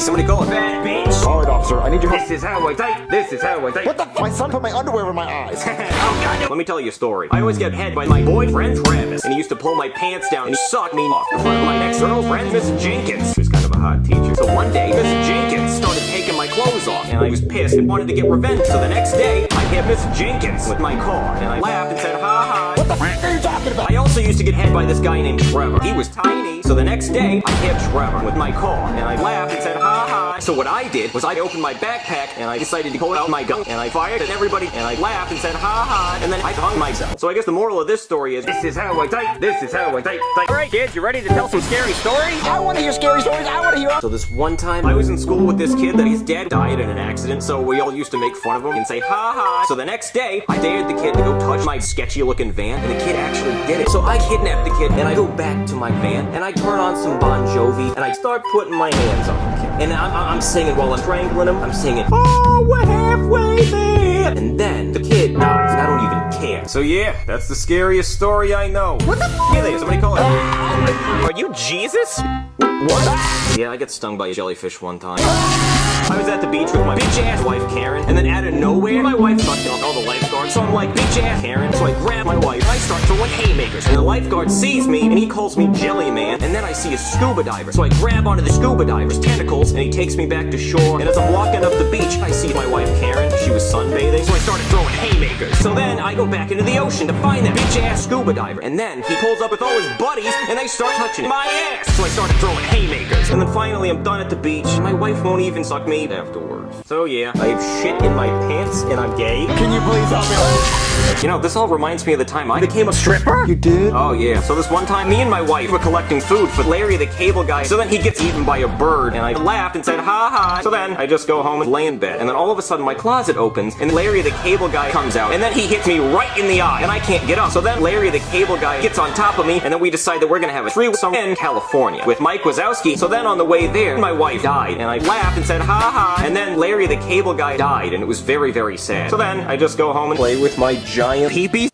somebody call it bad bitch. Alright, officer, I need your help. This is how I type. This is how I type. What the f? My son put my underwear in my eyes. Oh god, no. Let me tell you a story. I always get head by my boyfriend Travis, and he used to pull my pants down and suck me off in front of my ex-girlfriend, Miss Jenkins. She was kind of a hot teacher. So one day, Miss Jenkins started taking my clothes off, and I was pissed and wanted to get revenge. So the next day, I hit Miss Jenkins with my car, and I laughed and said, ha ha. What the f are you talking about? I also used to get head by this guy named Trevor. He was tiny, so the next day, I hit Trevor with my car, and I laughed and said, ha ha. So what I did was I opened my backpack, and I decided to pull out my gun, and I fired at everybody, and I laughed and said, ha ha, and then I hung myself. So I guess the moral of this story is, this is how I type, this is how I type. Alright kids, you ready to tell some scary stories? I want to hear scary stories. I want to hear. So this one time, I was in school with this kid that his dad died in an accident, so we all used to make fun of him and say, ha ha. So the next day, I dared the kid to go touch my sketchy looking van, and the kid actually did it. So I kidnapped the kid, and I go back to my van, and I turn on some Bon Jovi, and I start putting my hands on the kid. And I'm singing while I'm strangling him, I'm singing, oh, we're halfway there. And then the kid dies, and I don't even care. So yeah, that's the scariest story I know. What the f*** is somebody call it? Are you Jesus? What? Yeah, I got stung by a jellyfish one time. I was at the beach with my bitch-ass wife, Karen, and then out of nowhere, my wife sucked off all the lifeguards, so I'm like, bitch-ass Karen, so I grab my wife, and I start throwing haymakers, and the lifeguard sees me, and he calls me Jelly Man, and then I see a scuba diver, so I grab onto the scuba diver's tentacles, and he takes me back to shore, and as I'm walking up the beach, I see my wife, Karen, she was sunbathing, so I started throwing haymakers. So then, I go back into the ocean to find that bitch-ass scuba diver, and then he pulls up with all his buddies, and they start touching my ass, so I started throwing haymakers, and then finally I'm done at the beach, and my wife won't even suck me afterwards. So yeah, I have shit in my pants and I'm gay. Can you please help me? You know, this all reminds me of the time I became a stripper. You did? Oh yeah. So this one time, me and my wife were collecting food for Larry the Cable Guy. So then he gets eaten by a bird, and I laughed and said, ha ha. So then I just go home and lay in bed, and then all of a sudden my closet opens, and Larry the Cable Guy comes out, and then he hits me right in the eye, and I can't get up. So then Larry the Cable Guy gets on top of me, and then we decide that we're gonna have a threesome in California with Mike Wazowski. So then on the way there, my wife died, and I laughed and said, ha ha. And then Larry the Cable Guy died, and it was very, very sad. So then I just go home and play with my giant peepee.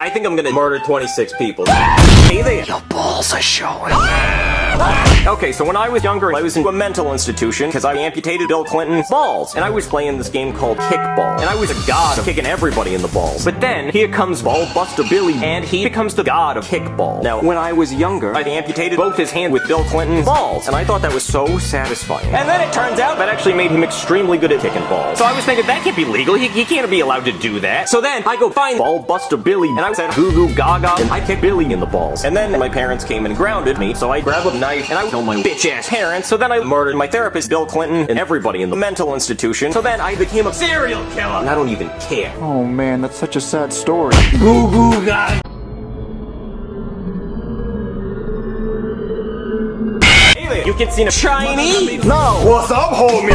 I think I'm gonna murder 26 people. Hey there. Your balls are showing. Okay, so when I was younger, I was in a mental institution because I amputated Bill Clinton's balls. And I was playing this game called kickball. And I was a god of kicking everybody in the balls. But then, here comes Ballbuster Billy, and he becomes the god of kickball. Now, when I was younger, I amputated both his hands with Bill Clinton's balls. And I thought that was so satisfying. And then it turns out that actually made him extremely good at kicking balls. So I was thinking, that can't be legal. He can't be allowed to do that. So then, I go find Ballbuster Billy, and I said, goo goo gaga, and I kicked Billy in the balls. And then my parents came and grounded me, so I grabbed a knife, and I killed my bitch-ass parents. So then I murdered my therapist, Bill Clinton, and everybody in the mental institution. So then I became a serial killer, and I don't even care. Oh man, that's such a sad story. Goo goo gaga. Hey there, you can see a Chinese. No! What's up, homie?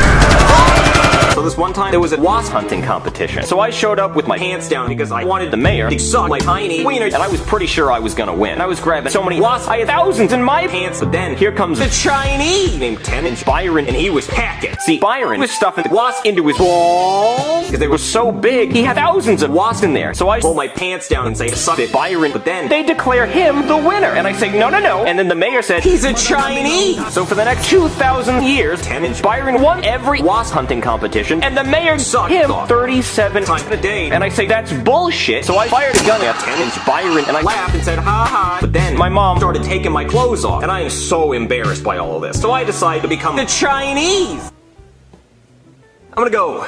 So this one time, there was a wasp hunting competition. So I showed up with my pants down because I wanted the mayor to suck my tiny wiener, and I was pretty sure I was gonna win. I was grabbing so many wasps, I had thousands in my pants. But then, here comes the Chinese named 10-inch Byron, and he was packing. See, Byron was stuffing wasps into his balls because they were so big, he had thousands of wasps in there. So I pull my pants down and say, suck it, Byron. But then, they declare him the winner. And I say, no, no, no. And then the mayor said, he's a Chinese. So for the next 2,000 years, 10-inch Byron won every wasp hunting competition. And the mayor sucked him 37 times a day. And I say, that's bullshit. So I fired a gun at 10-inch Byron, and I laughed and said, ha ha. But then my mom started taking my clothes off, and I am so embarrassed by all of this. So I decided to become the Chinese. I'm gonna go.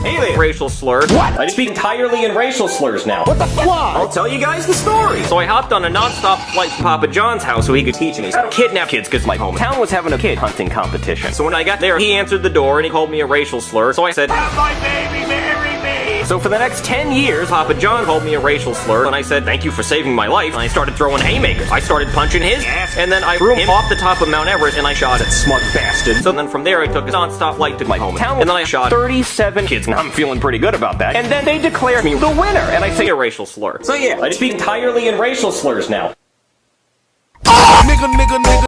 Hey there, racial slurs. What? I speak entirely in racial slurs now. What the f? I'll tell you guys the story. So I hopped on a non-stop flight to Papa John's house so he could teach me how to kidnap kids because my hometown was having a kid hunting competition. So when I got there, he answered the door and he called me a racial slur. So I said, have my baby marry me. So for the next 10 years, Papa John called me a racial slur, and I said, thank you for saving my life. And I started throwing haymakers. I started punching his ass, and then I threw him off the top of Mount Everest, and I shot that smug bastard. So then from there, I took a non-stop flight to my hometown, and then I shot 37 kids, and I'm feeling pretty good about that. And then they declared me the winner, and I say a racial slur. So yeah, I speak entirely in racial slurs now. Nigga, nigga, nigga.